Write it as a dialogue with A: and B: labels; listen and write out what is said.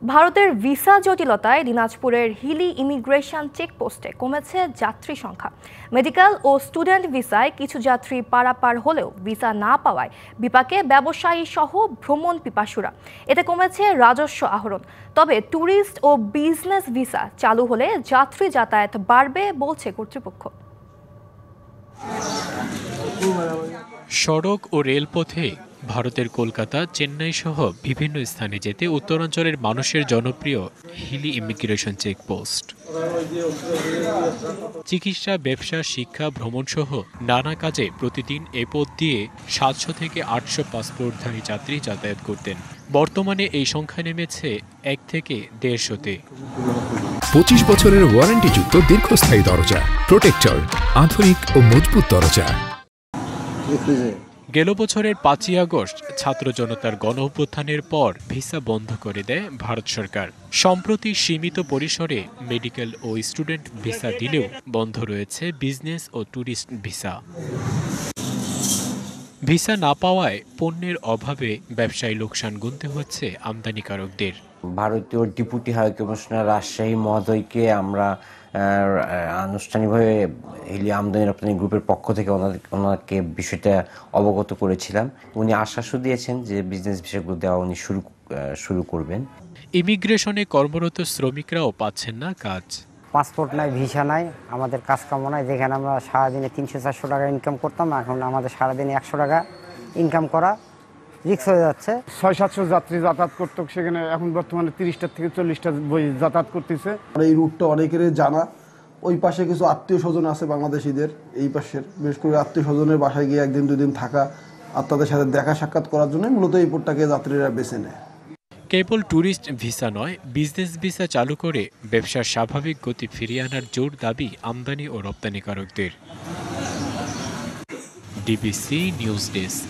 A: ভারতের ভিসা জটিলতায় দিনাজপুরের হিলি ইমিগ্রেশন চেকপোস্টে কমেছে যাত্রী সংখ্যা। মেডিকেল ও স্টুডেন্ট ভিসায় কিছু যাত্রী পারাপার হলেও ভিসা না পাওয়ায় বিপাকে ব্যবসায়ী সহ ভ্রমণ পিপাসুরা। এতে কমেছে রাজস্ব আহরণ। তবে ট্যুরিস্ট ও বিজনেস ভিসা চালু হলে যাত্রী যাতায়াত বাড়বে বলছে কর্তৃপক্ষ।
B: সড়ক ও রেলপথে ভারতের কলকাতা, চেন্নাই সহ বিভিন্ন স্থানে যেতে উত্তরাঞ্চলের মানুষের জনপ্রিয় হিলি ইমিগ্রেশন চেকপোস্ট। চিকিৎসা, ব্যবসা, শিক্ষা, ভ্রমণ সহ নানা কাজে প্রতিদিন এ পথ দিয়ে 700 থেকে 800 পাসপোর্টধারী যাত্রী যাতায়াত করতেন। বর্তমানে এই সংখ্যা নেমেছে 1 থেকে 150-তে।
C: 25 বছরের ওয়ারেন্টিযুক্ত দীর্ঘস্থায়ী দরজা প্রোটেক্টর, আধুনিক ও মজবুত দরজা।
B: গেল বছরের 5ই আগস্ট ছাত্র জনতার গণ অভ্যুত্থানের পর ভিসা বন্ধ করে দেয় ভারত সরকার। সম্প্রতি সীমিত পরিসরে মেডিকেল ও স্টুডেন্ট ভিসা দিলেও বন্ধ রয়েছে বিজনেস ও ট্যুরিস্ট ভিসা। ভিসা না পাওয়ায় পণ্যের অভাবে ব্যবসায়ী লোকসান গুনতে হচ্ছে আমদানিকারকদের।
D: ভারতীয় ডেপুটি হাই কমিশনার রাজশাহী মহোদয়কে আমরা আনুষ্ঠানিকভাবে হিলি আমদানি রপ্তানি গ্রুপের পক্ষ থেকে ওনাকে বিষয়টা অবগত করেছিলাম। উনি আশ্বাসও দিয়েছেন যে বিজনেস ভিসাগুলো দেওয়া উনি শুরু করবেন।
B: ইমিগ্রেশনে কর্মরত শ্রমিকরাও পাচ্ছেন না কাজ।
E: পাসপোর্ট নাই, ভিসা নাই, আমাদের কাজ কাম নাই। যেখানে আমরা সারাদিনে 300-400 টাকা ইনকাম করতাম, এখন আমাদের সারাদিনে 100 টাকা ইনকাম করা রিস্ক হয়ে যাচ্ছে।
F: 600-700 যাত্রী যাতায়াত করতো, সেখানে এখন বর্তমানে 30টা থেকে 40টা বই যাতায়াত করতেছে।
G: এই রুটটা অনেকেরই জানা। ওই পাশে কিছু আত্মীয় স্বজন আছে বাংলাদেশিদের, এই পাশের বিশেষ করে আত্মীয় স্বজনের বাসায় গিয়ে 1-2 দিন থাকা আর তাদের সাথে দেখা সাক্ষাৎ করার জন্য মূলত এই পোর্টটাকে যাত্রীরা বেছে নেয়।
B: কেবল ট্যুরিস্ট ভিসা নয়, বিজনেস ভিসা চালু করে ব্যবসার স্বাভাবিক গতি ফিরিয়ে আনার জোর দাবি আমদানি ও রপ্তানিকারকদের। DBC news desk.